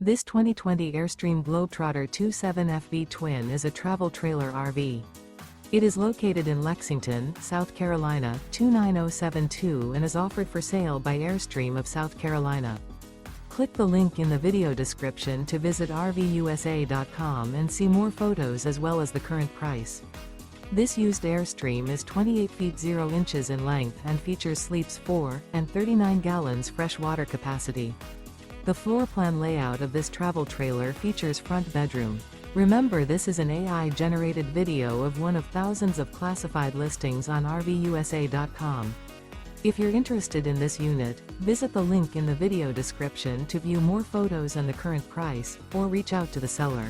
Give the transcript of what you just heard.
This 2020 Airstream Globetrotter 27FB Twin is a travel trailer RV. It is located in Lexington, South Carolina, 29072 and is offered for sale by Airstream of South Carolina. Click the link in the video description to visit RVUSA.com and see more photos as well as the current price. This used Airstream is 28 feet 0 inches in length and features sleeps 4 and 39 gallons fresh water capacity. The floor plan layout of this travel trailer features front bedroom. Remember, this is an AI-generated video of one of thousands of classified listings on RVUSA.com. If you're interested in this unit, visit the link in the video description to view more photos and the current price, or reach out to the seller.